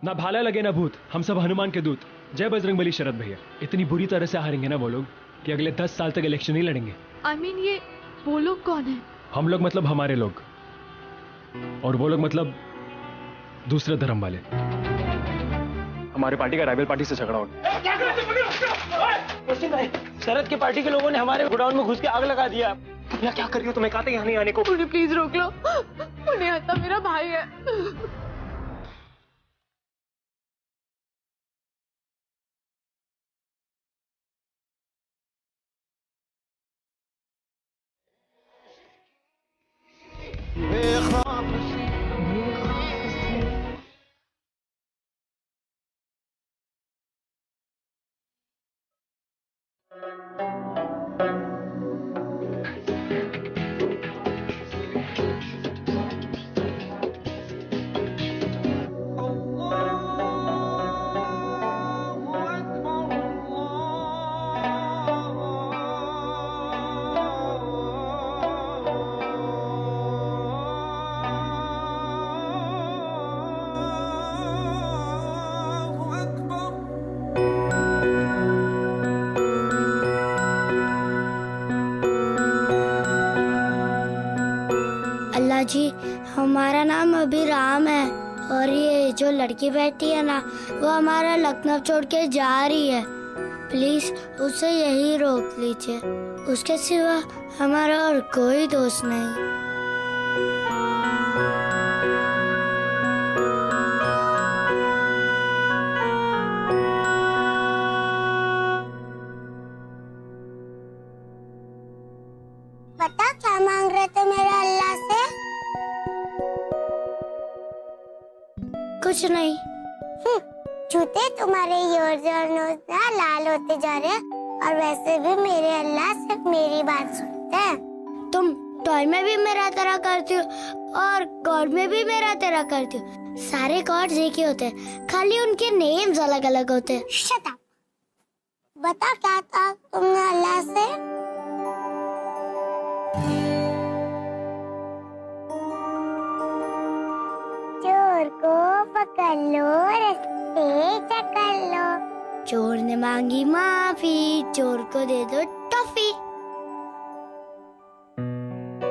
ना भाला लगे ना भूत, हम सब हनुमान के दूत। जय बजरंगबली शरद भैया। इतनी बुरी तरह से हारेंगे ना वो लोग कि अगले 10 साल तक इलेक्शन ही लड़ेंगे। I mean, ये वो लोग कौन है? हम लोग मतलब हमारे लोग, और वो लोग मतलब दूसरे धर्म वाले। हमारे पार्टी का राइवल पार्टी से झगड़ा हो गया। शरद की पार्टी के लोगों ने हमारे गोडाउन में घुस के आग लगा दिया। भैया क्या कर रही हो? तुम्हें कहा था यहाँ नहीं आने को। मुझे प्लीज रोक लो। उन्हें आता मेरा भाई है। अल्लाह जी, हमारा नाम अभिराम है और ये जो लड़की बैठी है ना, वो हमारा लखनऊ छोड़ के जा रही है। प्लीज उसे यही रोक लीजिए, उसके सिवा हमारा और कोई दोस्त नहीं। बता क्या मांग रहे थे मेरे अल्लाह से? कुछ नहीं। झूठे, तुम्हारे योर ना लाल होते जा रहे हैं, और वैसे भी मेरे अल्लाह सिर्फ मेरी बात सुनते हैं। तुम टॉय में भी मेरा तरह करती हो और गॉड में भी मेरा तरह करती हो। सारे गॉड्स एक ही होते हैं, खाली उनके नेम्स अलग अलग होते हैं। Shut up. बता क्या था तुमने अल्लाह से? चोर को पकड़ लो, रस्ते चकर लो। चोर ने मांगी माफी, चोर को दे दो टॉफी।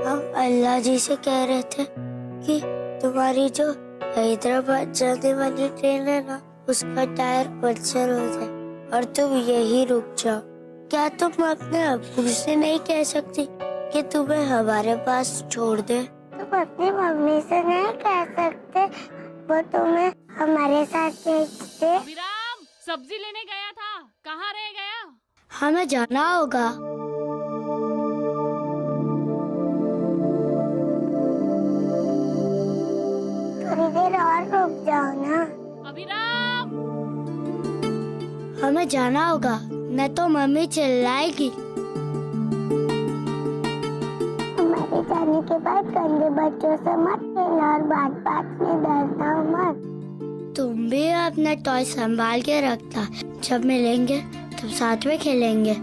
हम अल्लाह जी से कह रहे थे कि तुम्हारी जो हैदराबाद जाने वाली ट्रेन है ना, उसका टायर पंचर हो जाए और तुम यही रुक जाओ। क्या तुम अपने अब्बू से नहीं कह सकती कि तुम्हें हमारे पास छोड़ दे? तुम अपनी मम्मी से नहीं कह सकते वो तुम्हें हमारे साथ भेज दे? विराम, सब्जी लेने गया था, कहाँ रह गया? हमें जाना होगा। थोड़ी देर और रुक जाओ ना। अभिराम, हमें जाना होगा, न तो मम्मी चिल्लाएगी। हमारे जाने के बाद गंदे बच्चों से मत खेलना और बात बात में डरना मत। तुम भी अपना टॉय संभाल के रखना, जब मिलेंगे तब साथ में खेलेंगे।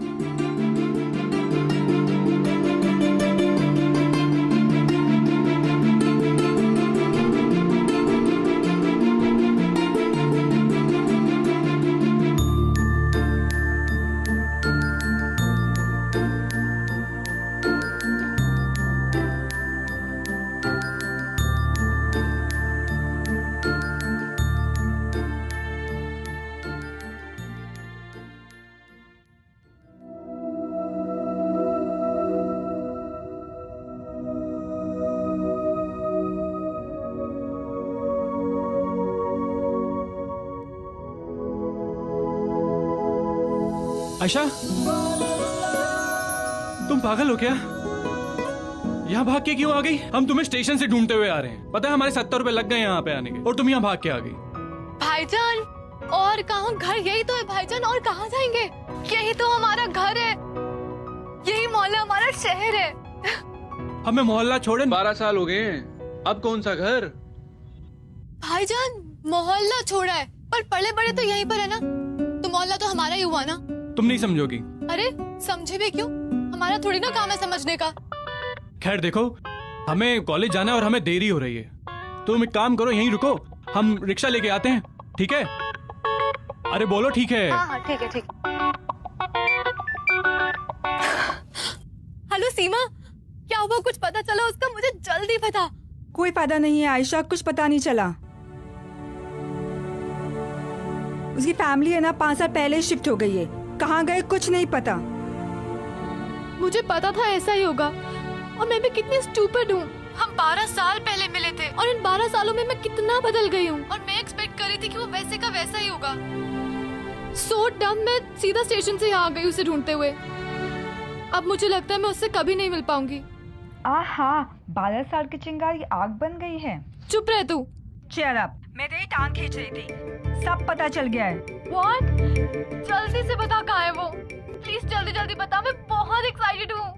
आयशा, तुम पागल हो क्या? यहाँ भाग के क्यों आ गई? हम तुम्हें स्टेशन से ढूंढते हुए आ रहे हैं। पता है हमारे 70 रुपए लग गए यहाँ पे आने के, और तुम यहाँ भाग के आ गई। भाईजान, और कहाँ? घर यही तो है भाईजान, और कहाँ जाएंगे? यही तो हमारा घर है, यही मोहल्ला हमारा शहर है। हमें मोहल्ला छोड़े 12 साल हो गए, अब कौन सा घर? भाईजान, मोहल्ला छोड़ा है पर पले बड़े तो यहीं पर है ना, तो मोहल्ला तो हमारा ही हुआ ना। तुम नहीं समझोगी। अरे समझे भी क्यों? हमारा थोड़ी ना काम है समझने का। खैर देखो, हमें कॉलेज जाना है और हमें देरी हो रही है। तुम एक काम करो, यहीं रुको, हम रिक्शा लेके आते हैं ठीक है? अरे बोलो ठीक है। हाँ हाँ ठीक है ठीक। हेलो सीमा, क्या हुआ? कुछ पता चला उसका? मुझे जल्दी बता। कोई पता नहीं है आयशा, कुछ पता नहीं चला। उसकी फैमिली है ना 5 साल पहले शिफ्ट हो गई है, कहाँ गए कुछ नहीं पता। मुझे पता था ऐसा ही होगा, और मैं भी कितनी स्टूपिड हूँ। हम 12 साल पहले मिले थे और इन 12 सालों में मैं कितना बदल गई हूँ, और मैं एक्सपेक्ट कर रही थी कि वो वैसे का वैसा ही होगा। सो डम, मैं सीधा स्टेशन से यहाँ आ गई उसे ढूंढते हुए। अब मुझे लगता है मैं उससे कभी नहीं मिल पाऊंगी। आहा, 12 साल की चिंगारी आग बन गई है। चुप रह तू। चल अब, मैं तेरी टांग खींच रही थी, सब पता चल गया है। What? जल्दी से बता कहाँ है वो। प्लीज जल्दी जल्दी बता, मैं बहुत एक्साइटेड हूँ।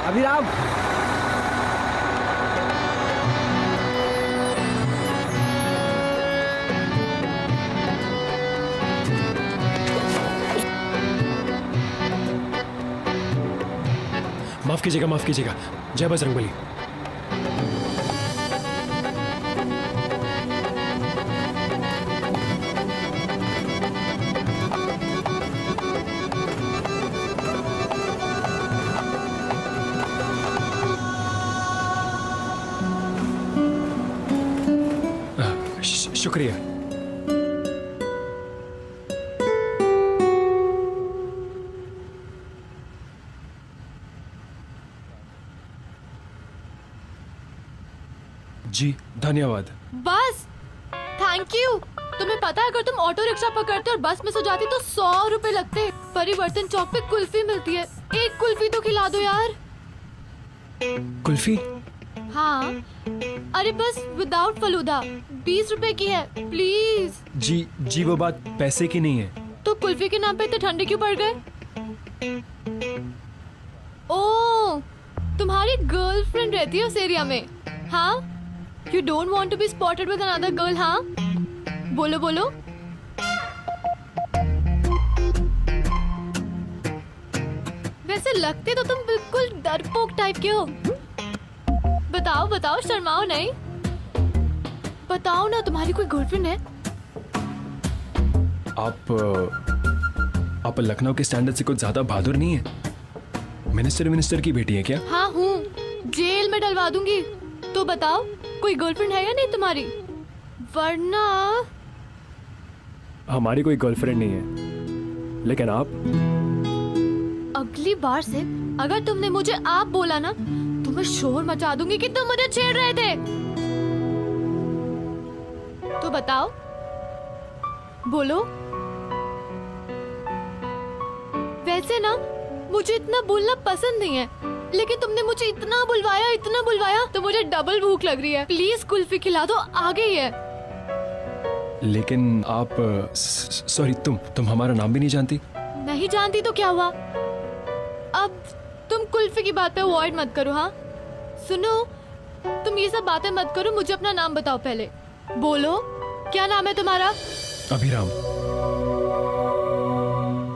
अभिराम, माफ कीजिएगा, माफ कीजिएगा। जय बजरंगबली। शुक्रिया। जी धन्यवाद। बस थैंक यू। तुम्हें पता है अगर तुम ऑटो रिक्शा पकड़ते और बस में सो जाती तो 100 रुपए लगते। परिवर्तन चौक पे कुल्फी मिलती है, एक कुल्फी तो खिला दो यार। कुल्फी? हाँ, अरे बस विदाउट फलूदा, 20 रुपए की है, प्लीज। जी जी, वो बात पैसे की नहीं है। तो कुल्फी के नाम पे इतने ठंडे क्यों पड़ गए? ओह, तुम्हारी गर्लफ्रेंड रहती है उस एरिया में? हाँ, you don't want to be spotted with another girl? हाँ, बोलो बोलो। वैसे लगते तो तुम बिल्कुल डरपोक टाइप के हो। बताओ बताओ, शर्माओ नहीं। बताओ ना, तुम्हारी कोई गर्लफ्रेंड है? आप लखनऊ के स्टैंडर्ड से कुछ ज्यादा बहादुर नहीं है। मिनिस्टर की बेटी है क्या? हाँ हूँ, जेल में डलवा दूंगी। तो बताओ, कोई गर्लफ्रेंड है या नहीं तुम्हारी? वरना हमारी कोई गर्लफ्रेंड नहीं है, लेकिन आप? अगली बार से अगर तुमने मुझे आप बोला ना तो मैं शोर मचा दूंगी कि तुम मुझे छेड़ रहे थे। तो बताओ, बोलो। वैसे ना मुझे इतना बोलना पसंद नहीं है, लेकिन तुमने मुझे इतना बुलवाया तो मुझे डबल भूख लग रही है। प्लीज कुल्फी खिला दो, आगे ही है। लेकिन आप सॉरी, तुम हमारा नाम भी नहीं जानती? नहीं जानती तो क्या हुआ? अब तुम कुल्फी की बात पे अवॉइड मत करो। हाँ सुनो, तुम ये सब बातें मत करो, मुझे अपना नाम बताओ पहले। बोलो, क्या नाम है तुम्हारा?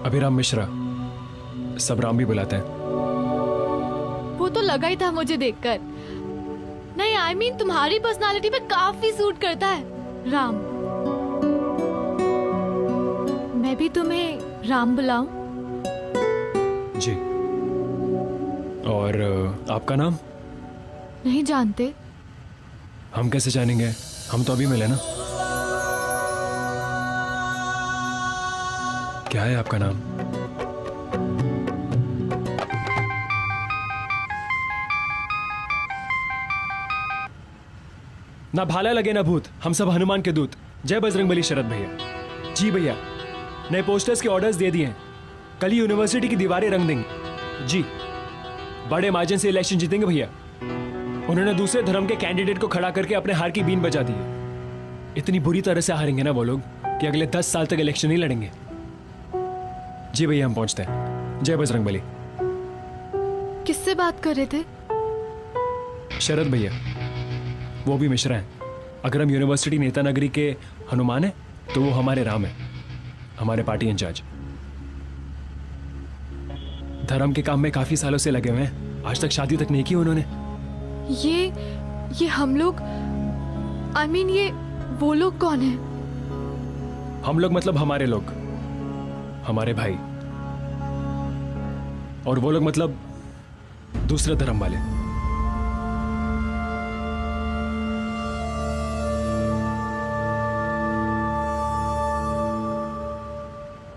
अभिराम मिश्रा, सब राम भी बुलाते हैं। वो तो लगा ही था मुझे देखकर। नहीं, I mean, तुम्हारी पर्सनालिटी पे काफी सूट करता है राम। मैं भी तुम्हें राम बुलाऊं? जी। और आपका नाम? नहीं जानते। हम कैसे जानेंगे, हम तो अभी मिले ना। क्या है आपका नाम? ना भाला लगे ना भूत, हम सब हनुमान के दूत। जय बजरंगबली शरद भैया। जी भैया, नए पोस्टर्स के ऑर्डर्स दे दिए हैं, कल ही यूनिवर्सिटी की दीवारें रंग देंगे। जी, बड़े मार्जिन से इलेक्शन जीतेंगे भैया। उन्होंने दूसरे धर्म के कैंडिडेट को खड़ा करके अपने हार की बीन बजा दी है। इतनी बुरी तरह से हारेंगे ना वो लोग कि अगले 10 साल तक इलेक्शन नहीं लड़ेंगे। जी भैया हम पहुंचते हैं। जय बजरंगबली। किससे बात कर रहे थे? शरद भैया, वो भी मिश्रा हैं। अगर हम यूनिवर्सिटी नेता नगरी के हनुमान हैं तो वो हमारे राम हैं, हमारे पार्टी इंचार्ज। धर्म के काम में काफी सालों से लगे हुए हैं, आज तक शादी तक नहीं की उन्होंने। ये हम लोग ये वो लोग कौन है? हम लोग मतलब हमारे लोग, हमारे भाई। और वो लोग मतलब दूसरे धर्म वाले।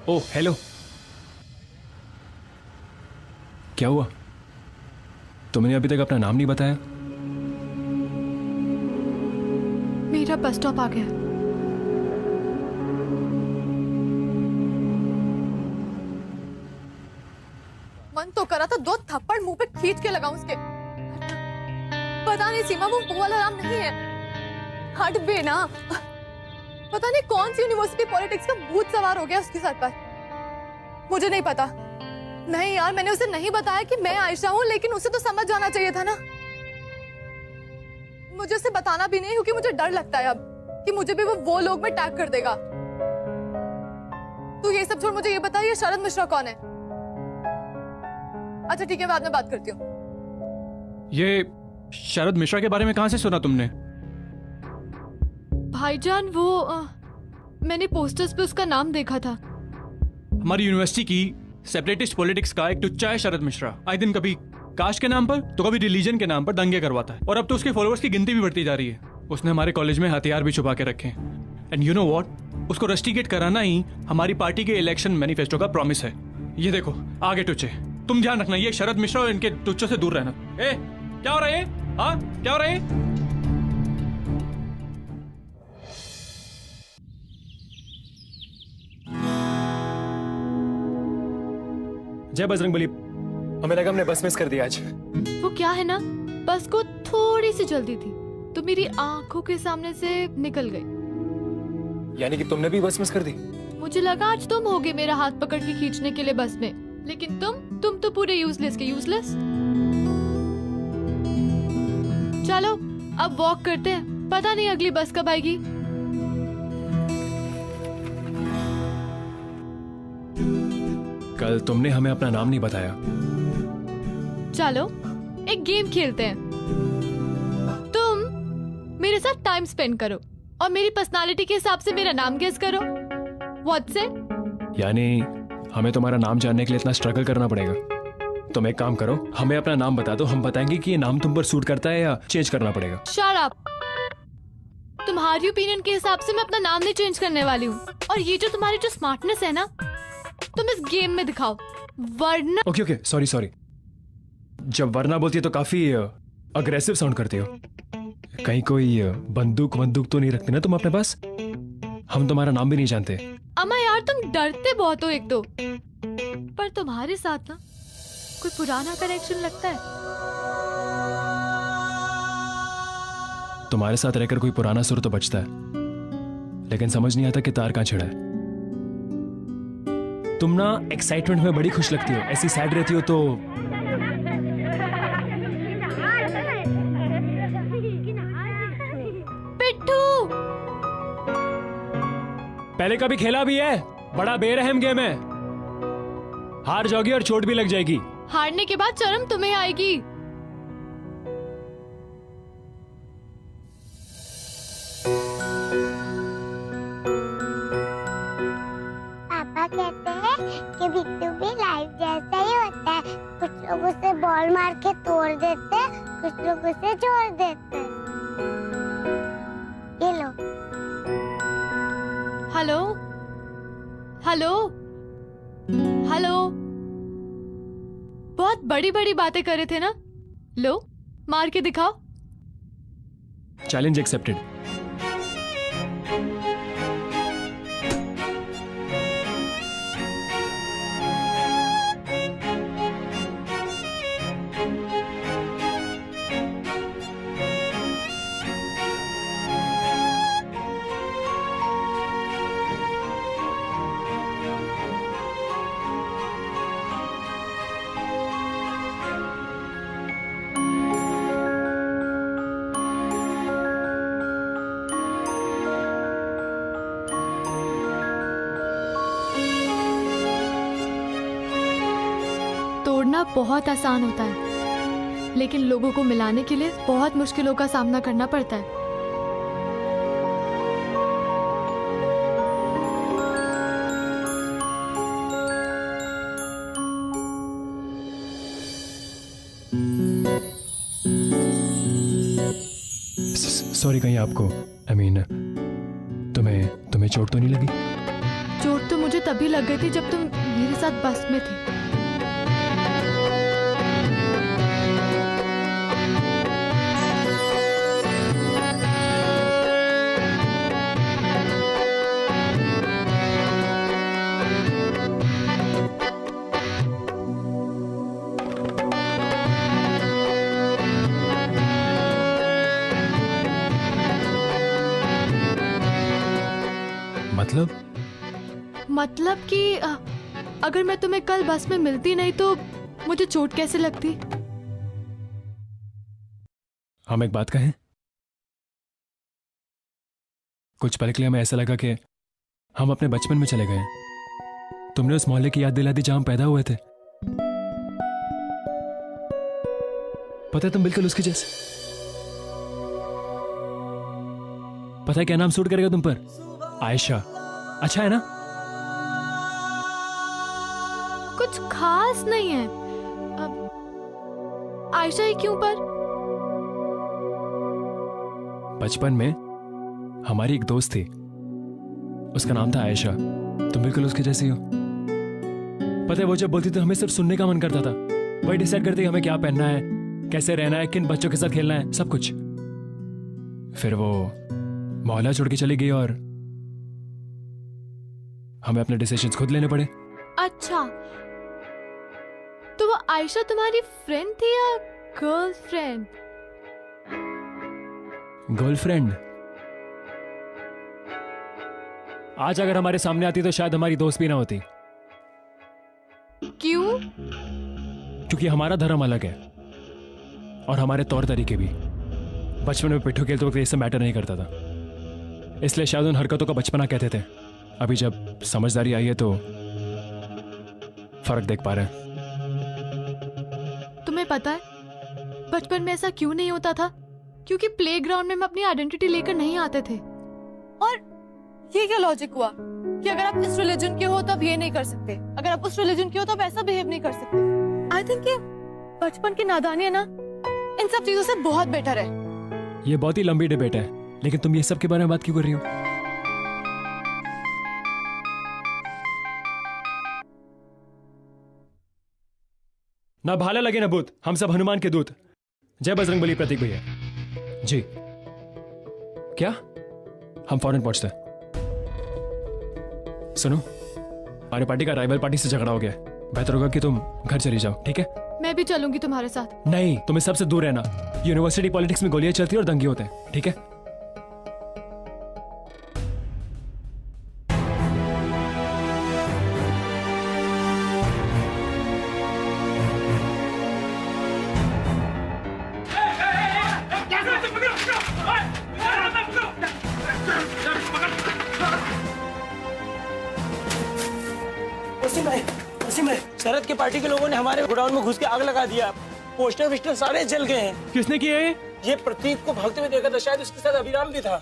ओ हेलो, क्या हुआ? तुमने अभी तक अपना नाम नहीं बताया। मेरा बस स्टॉप आ गया। मन तो करा था 2 थप्पड़ मुंह पे खींच के लगाऊं उसके। पता नहीं सीमा वो वाला राम नहीं है। हट बे ना। पता नहीं कौन सी यूनिवर्सिटी पॉलिटिक्स का भूत सवार हो गया उसके सर पर। मुझे नहीं पता। नहीं यार, मैंने उसे नहीं बताया कि मैं आयशा हूं, लेकिन उसे तो समझ जाना चाहिए था ना। मुझे उसे बताना भी नहीं, क्योंकि मुझे डर लगता है अब कि मुझे भी वो लोग में टैग कर देगा। तू ये सब छोड़, मुझे ये बता ये शरद मिश्रा कौन है? अच्छा ठीक है, बाद में बात करती हूँ। ये शरद मिश्रा के बारे में कहां से सुना तुमने? भाईजान वो मैंने पोस्टर्स पे उसका नाम देखा था। हमारी यूनिवर्सिटी की सेपरेटिस्ट पॉलिटिक्स का एक टुच्चा है शरद मिश्रा। आए दिन कभी कास्ट के नाम पर तो कभी रिलीजन के नाम पर दंगे करवाता है, और अब तो उसके फॉलोअर्स की गिनती भी बढ़ती जा रही है। उसने हमारे कॉलेज में हथियार भी छुपा के रखे हैं। एंड यू नो व्हाट, उसको रस्टिकेट कराना ही हमारी पार्टी के इलेक्शन मैनिफेस्टो का प्रॉमिस है। ये देखो आगे टुच्चे, तुम ध्यान रखना, ये शरद मिश्रा और इनके टुच्चों से दूर रहना। ए क्या हो रहा है? हाँ क्या हो रहा है? जय बजरंगबली। हमें लगा हमने बस मिस कर दिया आज। वो क्या है ना, बस को थोड़ी सी जल्दी थी तो मेरी आंखों के सामने से निकल गई। यानी कि तुमने भी बस मिस कर दी? मुझे लगा आज तुम होगे मेरा हाथ पकड़ के खींचने के लिए बस में, लेकिन तुम तो पूरे यूजलेस के यूजलेस। चलो अब वॉक करते हैं, पता नहीं अगली बस कब आएगी। कल तुमने हमें अपना नाम नहीं बताया। चलो एक गेम खेलते हैं। तुम मेरे साथ टाइम स्पेंड करो और मेरी पर्सनालिटी के हिसाब से मेरा नाम गेस करो। What's it? यानी हमें तुम्हारा नाम जानने के लिए इतना स्ट्रगल करना पड़ेगा? तुम एक काम करो, हमें अपना नाम बता दो, हम बताएंगे कि ये नाम तुम पर सूट करता है या चेंज करना पड़ेगा। Shut up. तुम्हारी ओपिनियन के हिसाब से मैं अपना नाम नहीं चेंज करने वाली हूँ। और ये जो तुम्हारी जो स्मार्टनेस है ना, तुम इस गेम में दिखाओ, वरना। Okay sorry. जब वरना बोलती है तो काफी अग्रेसिव साउंड करती हो। कहीं कोई बंदूक तो नहीं रखती ना तुम अपने पास? हम तुम्हारा नाम भी नहीं जानते। अम्मा यार, तुम डरते बहुत हो एक तो, पर तुम्हारे साथ ना कोई पुराना कनेक्शन लगता है। तुम्हारे साथ रहकर कोई पुराना सुर तो बचता है, लेकिन समझ नहीं आता कि तार कहां छिड़ा है। तुम ना एक्साइटमेंट में बड़ी खुश लगती हो, ऐसी सैड रहती हो तो। पिट्ठू, पहले कभी खेला भी है? बड़ा बेरहम गेम है, हार जाओगी और चोट भी लग जाएगी। हारने के बाद शर्म तुम्हें आएगी। पापा कहते हैं कि बिट्टू भी लाइफ जैसा ही होता है, कुछ लोग उसे बॉल मार के तोड़ देते हैं, कुछ लोग उसे छोड़ देते हैं। ये लो। हेलो हेलो हेलो, बहुत बड़ी बड़ी बातें कर रहे थे ना, लो मार के दिखाओ। Challenge accepted. जोड़ना बहुत आसान होता है, लेकिन लोगों को मिलाने के लिए बहुत मुश्किलों का सामना करना पड़ता है। सॉरी, कहीं आपको तुम्हें चोट तो नहीं लगी? चोट तो मुझे तभी लग गई थी जब तुम मेरे साथ बस में थे। मतलब कि अगर मैं तुम्हें कल बस में मिलती नहीं तो मुझे चोट कैसे लगती? हम एक बात कहें? कुछ पल के लिए हमें ऐसा लगा कि हम अपने बचपन में चले गए। तुमने उस मोहल्ले की याद दिला दी जहां हम पैदा हुए थे। पता है तुम बिल्कुल उसके जैसे। पता है क्या नाम सूट करेगा तुम पर? आयशा। अच्छा है ना? कुछ खास नहीं है। आयशा ही क्यों पर? बचपन में हमारी एक दोस्त थी, उसका नाम था आयशा। तुम बिल्कुल उसके जैसी हो। पता है वो जब बोलती थी हमें सिर्फ सुनने का मन करता था। वही डिसाइड करती हमें क्या पहनना है, कैसे रहना है, किन बच्चों के साथ खेलना है, सब कुछ। फिर वो मोहल्ला छोड़ के चली गई और हमें अपने डिसीजंस खुद लेने पड़े। अच्छा, तो वो आयशा तुम्हारी फ्रेंड थी या गर्लफ्रेंड? गर्लफ्रेंड। आज अगर हमारे सामने आती तो शायद हमारी दोस्त भी ना होती। क्यों? क्योंकि हमारा धर्म अलग है और हमारे तौर तरीके भी। बचपन में पिट्ठू खेलते वक्त ये सब मैटर नहीं करता था, इसलिए शायद उन हरकतों का बचपना कहते थे। अभी जब समझदारी आई है तो फर्क देख पा रहे हैं। तुम्हें पता है बचपन में ऐसा क्यों नहीं होता था? क्योंकि प्लेग्राउंड में हम अपनी आइडेंटिटी लेकर नहीं आते थे। और ये क्या लॉजिक हुआ कि अगर आप इस रिलीजन के हो तो आप ये नहीं कर सकते, अगर आप उस रिलीजन के हो तो आप ऐसा बिहेव नहीं कर सकते? आई थिंक ये बचपन की नादानी है ना, इन सब चीजों से बहुत बेटर है। ये बहुत ही लंबी डिबेट है, लेकिन तुम ये सब के बारे में बात क्यों कर रही हो? ना भाला लगे ना भूत, हम सब हनुमान के दूत। जय बजरंगबली प्रतीक भैया। जी क्या? हम फौरन पहुंचते हैं। सुनो, हमारी पार्टी का राइवल पार्टी से झगड़ा हो गया। बेहतर होगा कि तुम घर चली जाओ, ठीक है? मैं भी चलूंगी तुम्हारे साथ। नहीं, तुम्हें सबसे दूर रहना। यूनिवर्सिटी पॉलिटिक्स में गोलियां चलती है और दंगे होते हैं, ठीक है? शरद की पार्टी के लोगों ने हमारे गोडाउन में घुस के आग लगा दिया। पोस्टर विस्टर सारे जल गए हैं। किसने किया है? ये प्रतीक को भागते हुए देखा था, शायद उसके साथ अभिराम भी था।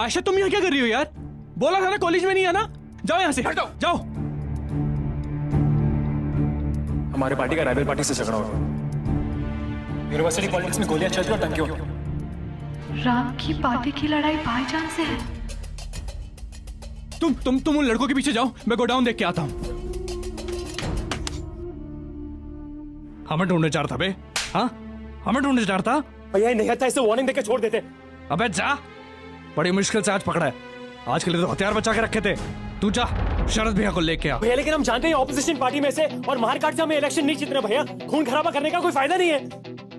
आयशा तुम यहाँ क्या कर रही हो यार? बोला था ना कॉलेज में नहीं आना। जाओ यहाँ से, जाओ। हमारे पार्टी का राइवल पार्टी से झगड़ा हो गया। यूनिवर्सिटी पॉलिटिक्स में गोलियां चलती और दंगे हो गए। राम की पार्टी की लड़ाई भाईजान से है। तुम उन लड़कों के पीछे जाओ, मैं गोडाउन देख के आता हूँ। हमें ढूंढने चाह रहा था बे? हाँ, हमें ढूंढने चाह रहा था। भैया नहीं आता, इसे वार्निंग देके छोड़ देते। अबे जा, बड़ी मुश्किल से आज पकड़ा है। आज के लिए तो हथियार बचा के रखे थे। तू जा, शरद भैया को लेके आ। भैया लेकिन हम जानते हैं ऑपोजिशन पार्टी में से और मारकाट से हमें इलेक्शन नहीं जीतना भैया। खून खराबा करने का कोई फायदा नहीं है।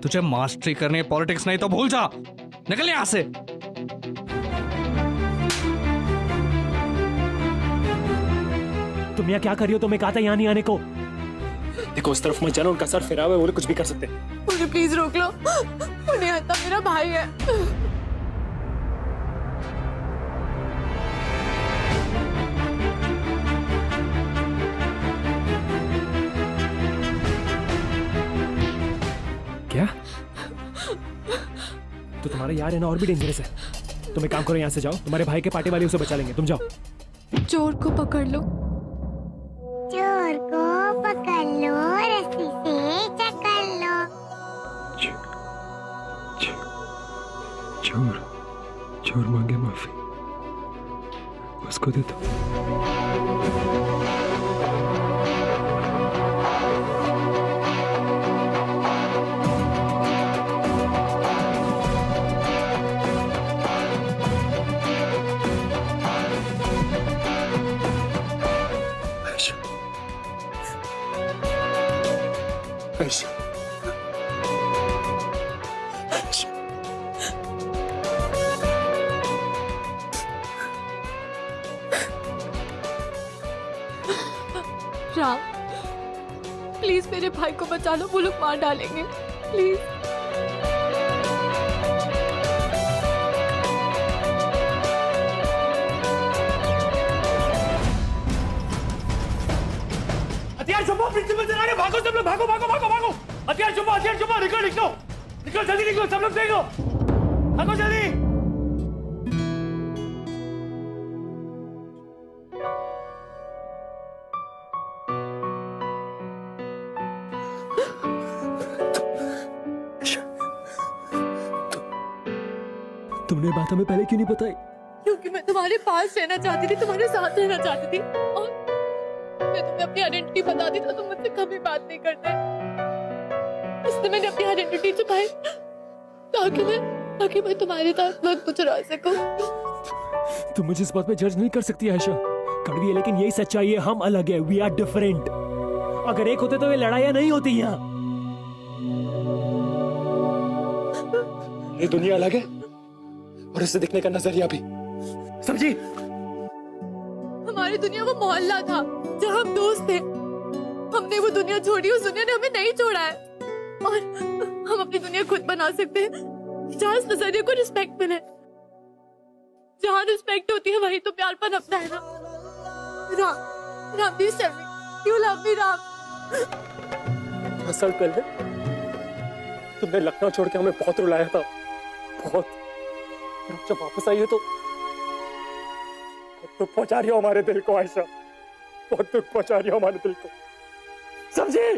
तुझे मास्टरी करनी है पॉलिटिक्स नहीं तो भूल जा। निकल यहाँ से। तुम यहाँ क्या कर रही हो? तुम्हें कहा था यहाँ नहीं आने को। देखो उस तरफ मत जाना, उनका सर फिरा हुआ है, वो कुछ भी कर सकते हैं। मुझे प्लीज रोक लो, मुझे आता मेरा भाई है। तुम्हारा यार है ना और भी डेंजरस है। तुम एक काम करो, यहाँ से जाओ, तुम्हारे भाई के पार्टी वाले उसे बचा लेंगे, तुम जाओ। चोर को पकड़ लो। चोर को पकड़ लो, रस्सी से जकड़ लो। चोर चोर मांगे माफी, उसको दे दो। राम, प्लीज मेरे भाई को बचा लो, वो लोग मार डालेंगे, प्लीज। हथियार छुपो, प्रिंसिपल से आगे भागो सब लोग, भागो भागो भागो भागो। हथियार छुपो, निकलो निकलो निकलो, जल्दी निकलो सब लोग, देखो भागो जल्दी। तुमने बात हमें पहले क्यों नहीं बताई? क्योंकि मैं तुम्हारे पास रहना चाहती थी, तुम्हारे साथ रहना चाहती थी, और मैं तुम्हें अपनी आइडेंटिटी बता दी तो तुम मुझसे कभी बात नहीं करते। इसलिए मैंने अपनी आइडेंटिटी छुपाई ताकि मैं तुम्हारे साथ वक्त गुजरा सकूं। तुम मुझे इस बात पे जज नहीं कर सकती आयशा। कड़वी है लेकिन यही सच्चाई है, हम अलग है, वी आर डिफरेंट। अगर एक होते तो ये लड़ाइयां नहीं होती यहाँ। ये दुनिया अलग है और इसे दिखने का नजरिया भी, समझी? हमारी दुनिया वो मोहल्ला था जहाँ हम दोस्त थे। हमने वो दुनिया छोड़ी, उस दुनिया ने हमें नहीं छोड़ा है। और हम अपनी दुनिया खुद बना सकते हैं, जहाँ इस नजरिए को रिस्पेक्ट मिले। जहाँ रिस्पेक्ट होती है वही तो प्यार पनपता है ना। Ram, please tell me you love me. Ram, 10 साल पहले तुमने लखनऊ छोड़ के हमें बहुत रुलाया था, बहुत। जब वापस आई हो तो दुख पहुंचा रही हो हमारे दिल को आयशा, बहुत दुख पहुंचा रही हो हमारे दिल को, समझी?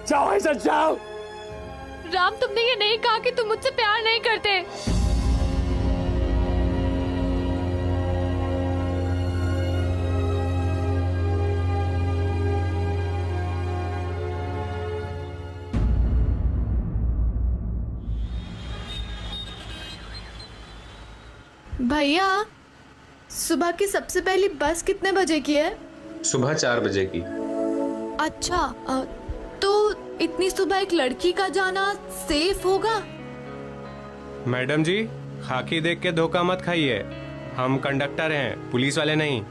जाओ आयशा जाओ। राम, तुमने ये नहीं कहा कि तुम मुझसे प्यार नहीं करते। भैया, सुबह की सबसे पहली बस कितने बजे की है? सुबह 4 बजे की। अच्छा, तो इतनी सुबह एक लड़की का जाना सेफ होगा? मैडम जी, खाकी देख के धोखा मत खाइए, हम कंडक्टर हैं, पुलिस वाले नहीं।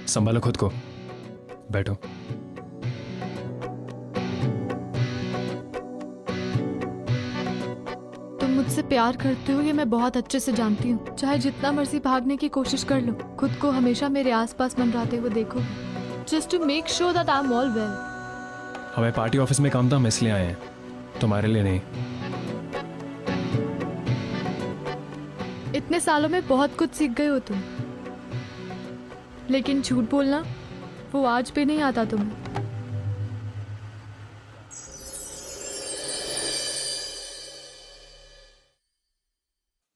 संभालो खुद को, बैठो। तुम मुझसे प्यार करते हो ये मैं बहुत अच्छे से जानती हूँ। चाहे जितना मर्जी भागने की कोशिश कर लो, खुद को हमेशा मेरे आसपास मंडराते हुए देखो, just to make sure that I am all well. हमें पार्टी ऑफिस में काम था, हम इसलिए आए हैं, तुम्हारे लिए नहीं। इतने सालों में बहुत कुछ सीख गए हो तुम, लेकिन झूठ बोलना वो आज भी नहीं आता तुम्हें।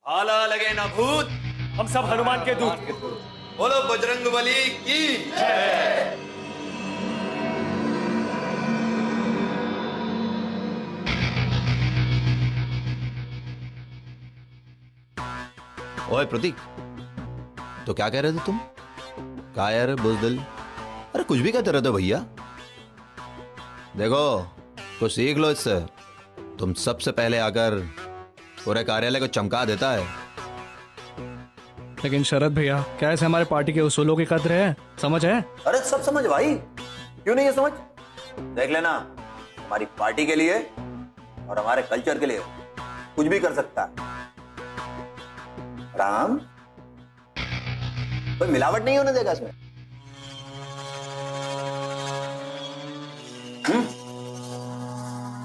आला लगे ना भूत, हम सब हनुमान के दूत। बोलो बजरंगबली की जय। ओए प्रतीक, तो क्या कह रहे थे तुम? कायर, बुज़दिल, अरे कुछ भी कहते रहते हो भैया। देखो कुछ सीख लो इससे। तुम सबसे पहले आकर पूरे कार्यालय को चमका देता है। लेकिन शरद भैया, क्या ऐसे हमारे पार्टी के उसूलों की कद्र है? समझ है? अरे सब समझ भाई, क्यों नहीं है समझ? देख लेना, हमारी पार्टी के लिए और हमारे कल्चर के लिए कुछ भी कर सकता है। राम, कोई मिलावट नहीं होने देगा इसमें।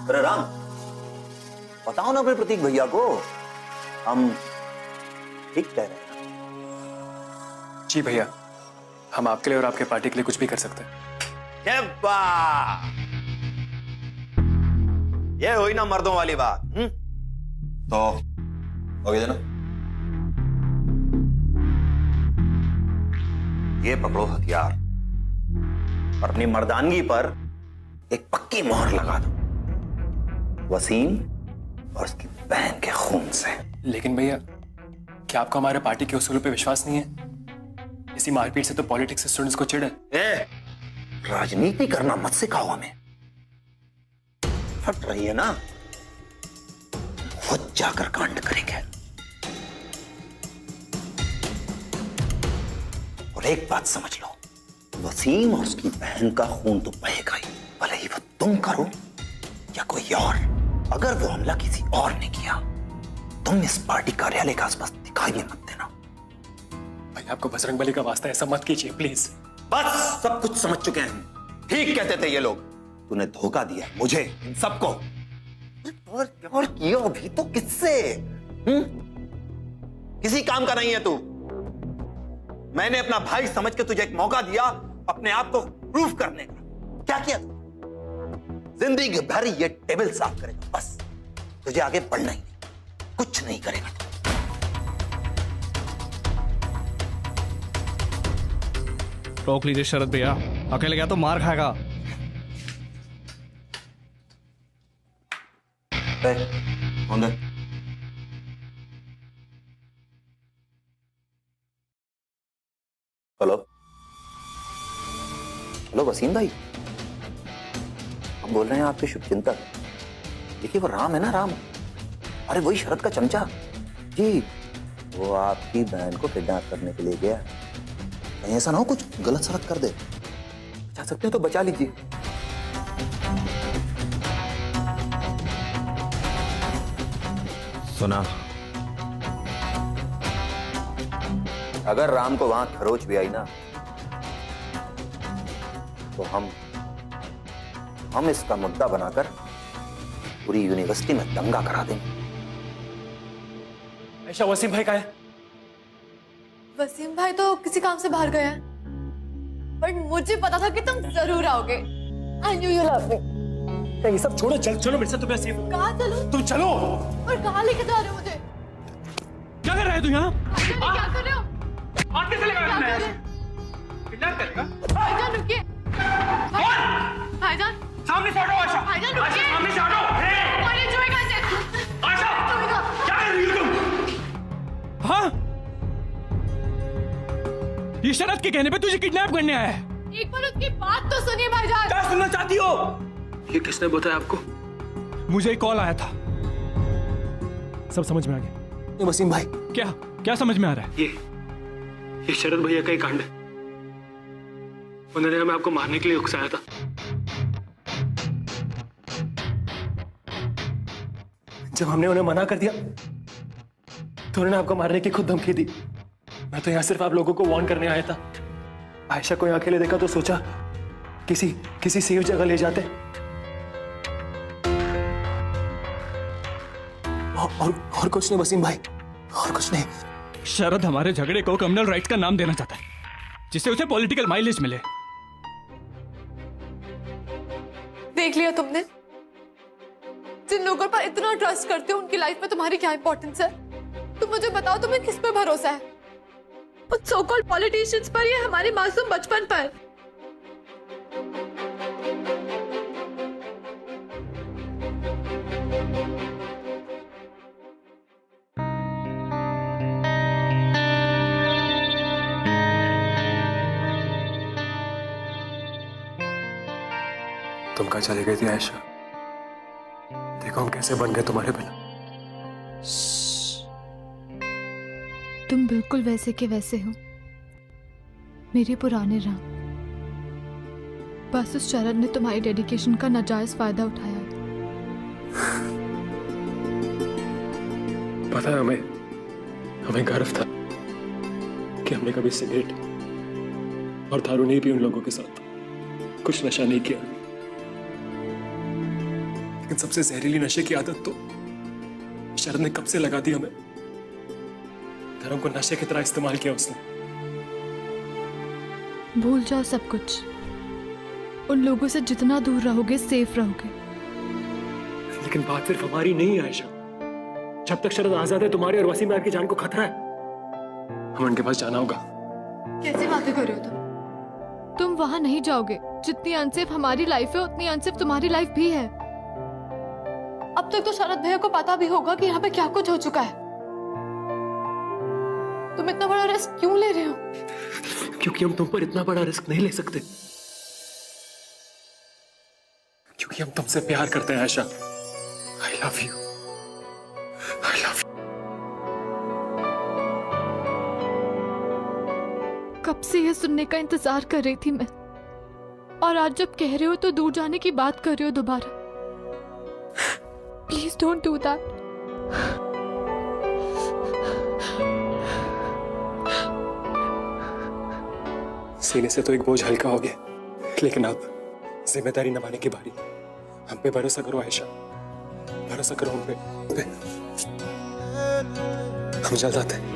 अरे राम, बताओ ना फिर प्रतीक भैया को हम ठीक कह रहे हैं। जी भैया, हम आपके लिए और आपके पार्टी के लिए कुछ भी कर सकते हैं। ये हुई ना मर्दों वाली बात। तो हो गया ना, ये पकड़ो हथियार और अपनी मर्दानगी पर एक पक्की मोहर लगा दो, वसीम और उसकी बहन के खून से। लेकिन भैया, क्या आपको हमारे पार्टी के उसूलों पे विश्वास नहीं है? इसी मारपीट से तो पॉलिटिक्स स्टूडेंट्स को चिढ़ है। राजनीति करना मत सिखाओ हमें। फट रही है ना, खुद जाकर कांड करेंगे। और एक बात समझ लो, वसीम और उसकी बहन का खून तो बहेगा ही, भले ही वो तुम करो या कोई और। अगर वो हमला किसी और ने किया, तुम इस पार्टी कार्यालय के आसपास दिखाई भी मत देना। भाई, आपको बजरंगबली का वास्ता, ऐसा मत कीजिए प्लीज। बस, सब कुछ समझ चुके हैं। ठीक कहते थे ये लोग। तूने धोखा दिया मुझे, इन सबको। और किया अभी तो किससे? किसी काम का नहीं है तू। मैंने अपना भाई समझ के तुझे एक मौका दिया अपने आप को प्रूफ करने का। क्या किया तू? जिंदगी भर ये टेबल साफ करेगा बस, तुझे आगे बढ़ना ही नहीं, कुछ नहीं करेगा। रोक लीजिए शरद भैया, अकेले गया तो मार खाएगा। हेलो हेलो वसीम भाई, हम बोल रहे हैं आपके शुभचिंतक। देखिए वो राम है ना, राम, अरे वही शरद का चमचा जी, वो आपकी बहन को किडनैप करने के लिए गया। कहीं ऐसा ना हो कुछ गलत सलत कर दे। बचा सकते हो तो बचा लीजिए। सुना, अगर राम को वहां खरोच भी आई ना, तो हम इसका मुद्दा बनाकर पूरी यूनिवर्सिटी में दंगा करा देंगे। ऐसा वसीम भाई का है? वसीम भाई तो किसी काम से बाहर गए हैं, बट मुझे पता था कि तुम जरूर आओगे। I knew you love me। ये सब छोड़ो, चलो मेरे साथ। तुम्हें सेफ। कहाँ चलो? तुम चलो। और कहाँ लेके जा रहे हो मुझे? क्या कर रहे हो तू यहाँ? क्या कर रहे हो? आगे चले गए। किडनैप करेगा? भाईजान रुकिए। भाईजान सामने से हटो। आशा, भाईजान रुकिए। सामने से हटो। अरे जोएगा इसे। आशा, क्या कर रही हो तुम? हाँ, ये शरद के कहने पे तुझे किडनैप करने आया है। एक बार उसकी बात तो सुनिए भाईजान। क्या सुनना चाहती हो? ये किसने बताया आपको? मुझे एक कॉल आया था। सब समझ में आ गया। ये वसीम भाई, क्या समझ में आ रहा है? ये शरद भैया का ही कांड है। उन्होंने हमें आपको मारने के लिए उकसाया था। जब हमने उन्हें मना कर दिया तो उन्होंने आपको मारने की खुद धमकी दी। मैं तो यहाँ सिर्फ आप लोगों को वार्न करने आया था। आयशा को अकेले देखा तो सोचा किसी सेफ जगह ले जाते। और कुछ नहीं वसीम भाई, और कुछ नहीं। शरद हमारे झगड़े को कम्युनल राइट्स का नाम देना चाहता है, जिससे उसे पॉलिटिकल माइलेज मिले। देख लिया तुमने? जिन लोगों पर इतना ट्रस्ट करते हो उनकी लाइफ में तुम्हारी क्या इंपॉर्टेंस है? तुम मुझे बताओ, तुम्हें किस पे भरोसा है? उन सो कॉल्ड पॉलिटिशियंस पर या हमारे मासूम बचपन पर? तुम कहाँ चली गई थी आयशा? देखो हम कैसे बन गए तुम्हारे बिना। तुम बिल्कुल वैसे के वैसे हो, मेरे पुराने राम। बस उस शरद ने तुम्हारी डेडिकेशन का नाजायज फायदा उठाया है। पता है हमें गर्व था कि हमने कभी सिगरेट और दारू नहीं पी उन लोगों के साथ, कुछ नशा नहीं किया। लेकिन सबसे जहरीली नशे की आदत तो शरद ने कब से लगा दी हमें। धर्म को नशे की तरह इस्तेमाल किया उसने। भूल जाओ सब कुछ। उन लोगों से जितना दूर रहोगे सेफ रहोगे। लेकिन बात सिर्फ हमारी नहीं है आयशा। जब तक शरद आजाद है, तुम्हारी और वसीम यार की जान को खतरा है। हमें उनके पास जाना होगा। कैसी बातें कर रहे हो तुम वहां नहीं जाओगे। जितनी अनसेफ हमारी लाइफ है उतनी अनसेफ तुम्हारी लाइफ भी है। अब तक तो शरद भैया को पता भी होगा कि यहाँ पे क्या कुछ हो चुका है। तुम इतना बड़ा रिस्क क्यों ले रहे हो? क्योंकि हम तुम पर इतना बड़ा रिस्क नहीं ले सकते, क्योंकि हम तुमसे प्यार करते हैं Ayesha. I love you, I love you. कब से ये सुनने का इंतजार कर रही थी मैं, और आज जब कह रहे हो तो दूर जाने की बात कर रहे हो दोबारा। Please don't do that. सीने से तो एक बोझ हल्का हो गया, लेकिन अब जिम्मेदारी निभाने की बारी। हम पे भरोसा करो आयशा, भरोसा करो हम पे। हम जल्द आते हैं।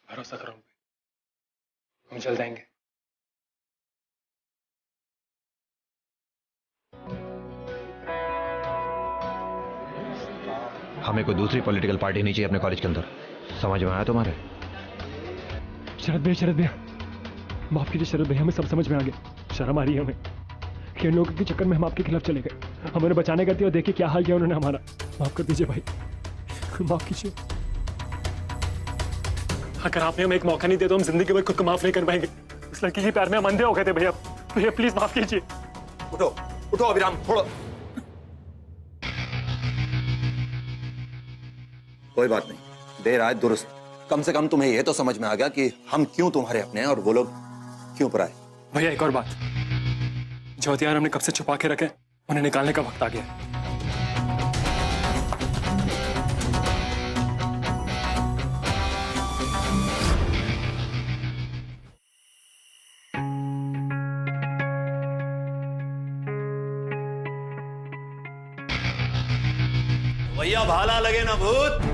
भरोसा करो हम पे, हम जल्द आएंगे। हमें कोई दूसरी पॉलिटिकल पार्टी नहीं चाहिए अपने कॉलेज के अंदर। समझ में आया तुम्हारे? शरद भैया माफ कीजिए शरद भैया, हमें सब समझ में आ गया। शर्म आ रही है हमें कि इन लोगों के चक्कर में हम आपके खिलाफ चले गए। हमें बचाने करती और देखिए क्या हाल किया उन्होंने हमारा। माफ कर दीजिए भाई, माफ कीजिए। अगर आपने हमें एक मौका नहीं दिया तो हम जिंदगी भर खुद को माफ नहीं कर पाएंगे। उस लड़की के प्यार में हम अंधे हो गए थे भैया। भैया प्लीज माफ कीजिए। उठो उठो अभिराम, थोड़ा। कोई बात नहीं, देर आए दुरुस्त। कम से कम तुम्हें यह तो समझ में आ गया कि हम क्यों तुम्हारे अपने हैं और वो लोग क्यों पराए। भैया एक और बात, जो हथियार हमने कब से छुपा के रखे उन्हें निकालने का वक्त आ गया। भैया भाला लगे ना भूत।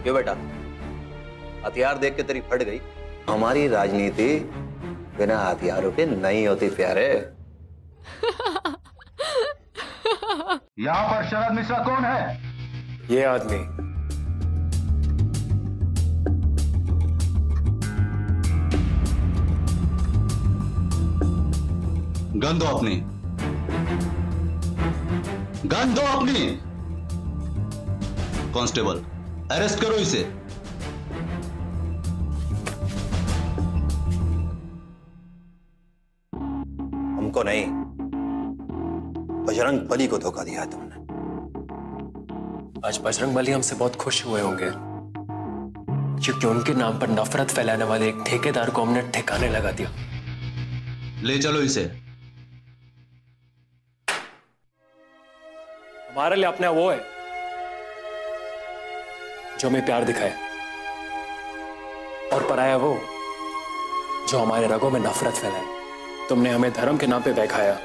क्यों बेटा, हथियार देख के तेरी फट गई? हमारी राजनीति बिना हथियारों के नहीं होती प्यारे। यहाँ पर शरद मिश्रा कौन है? ये आदमी। गन दो अपनी, गन दो अपनी। कांस्टेबल अरेस्ट करो इसे। हमको नहीं, बजरंग बली को धोखा दिया है तुमने। आज बजरंग बली हमसे बहुत खुश हुए होंगे, क्योंकि उनके नाम पर नफरत फैलाने वाले एक ठेकेदार को हमने ठिकाने लगा दिया। ले चलो इसे। हमारे लिए अपना वो है जो हमें प्यार दिखाए, और पराया वो जो हमारे रगों में नफरत फैलाए। तुमने हमें धर्म के नाम पे बहकाया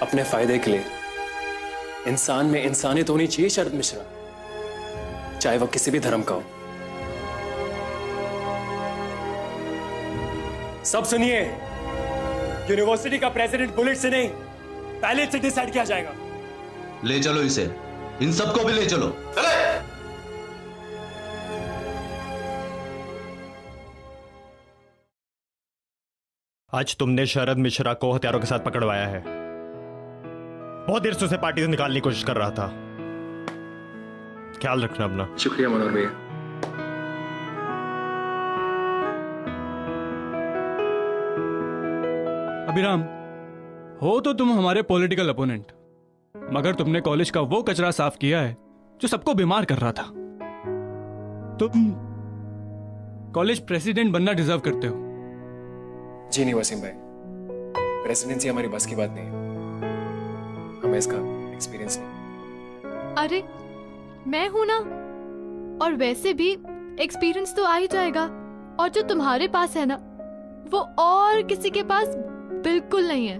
अपने फायदे के लिए। इंसान में इंसानियत होनी चाहिए शरद मिश्रा, चाहे वो किसी भी धर्म का हो। सब सुनिए, यूनिवर्सिटी का प्रेसिडेंट बुलेट से नहीं, बैलेट से डिसाइड किया जाएगा। ले चलो इसे, इन सबको भी ले चलो। चले। आज तुमने शरद मिश्रा को हथियारों के साथ पकड़वाया है। बहुत देर से उसे पार्टी से निकालने की कोशिश कर रहा था। ख्याल रखना अपना। शुक्रिया मनोहर भैया। अभिराम, हो तो तुम हमारे पॉलिटिकल अपोनेंट, मगर तुमने कॉलेज का वो कचरा साफ किया है जो सबको बीमार कर रहा था। तुम कॉलेज प्रेसिडेंट बनना डिजर्व करते हो। जी नहीं वसीम भाई, प्रेसिडेंसी हमारी बस की बात नहीं है, हमें इसका एक्सपीरियंस नहीं। अरे मैं हूं ना, और वैसे भी एक्सपीरियंस तो आ ही जाएगा। और जो तुम्हारे पास है ना, वो और किसी के पास बिल्कुल नहीं है।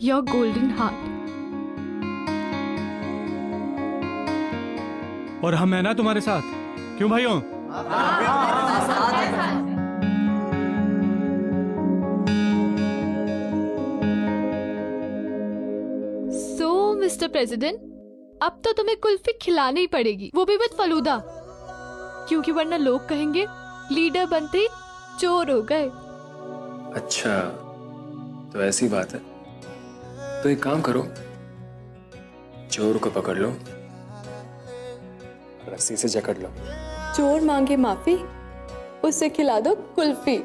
Your golden heart. और हम है ना तुम्हारे साथ, क्यों भाइयों? सो मिस्टर प्रेसिडेंट, अब तो तुम्हें कुल्फी खिलानी ही पड़ेगी, वो भी विद फलूदा, क्योंकि वरना लोग कहेंगे लीडर बनते ही चोर हो गए। अच्छा, तो ऐसी बात है। तो एक काम करो, चोर को पकड़ लो, रस्सी से जकड़ लो। चोर मांगे माफी, उसे खिला दो कुल्फी।